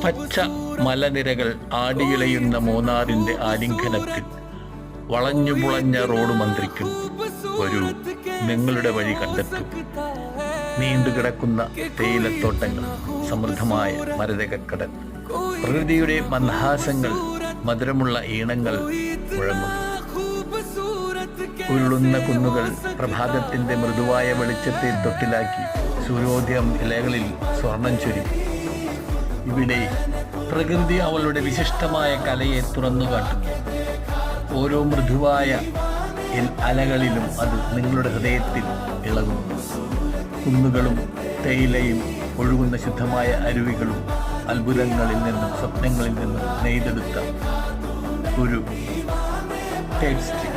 പച്ച മലനിരകൾ ആടിയിളയുന്ന മൂന്നാറിന്റെ ആലിംഗനത്തിൽ വളഞ്ഞുപുളഞ്ഞ റോഡ് മന്ത്രിക്കും. ഒരു നിങ്ങളുടെ വഴി കണ്ടെത്തും. നീണ്ടുകിടക്കുന്ന തേയിലത്തോട്ടങ്ങൾ, സമൃദ്ധമായ മരതകക്കടൽ, പ്രകൃതിയുടെ മന്ദഹാസങ്ങൾ, മധുരമുള്ള ഈണങ്ങൾ മുഴങ്ങുന്നു. ഉരുളുന്ന കുന്നുകൾ പ്രഭാതത്തിന്റെ മൃദുവായ വെളിച്ചത്തെ തൊട്ടിലാക്കി സൂര്യോദയം ഇലകളിൽ സ്വർണം ചൊരി. ഇവിടെ പ്രകൃതി അവളുടെ വിശിഷ്ടമായ കലയെ തുറന്നു കാട്ടുന്നു. ഓരോ മൃദുവായ അലകളിലും അത് നിങ്ങളുടെ ഹൃദയത്തിൽ ഇളകുന്നു. കുന്നുകളും തേയിലയും ഒഴുകുന്ന ശുദ്ധമായ അരുവികളും അത്ഭുതങ്ങളിൽ നിന്നും സ്വപ്നങ്ങളിൽ നിന്നും നെയ്തെടുത്ത ഒരു ടേസ്റ്റ്.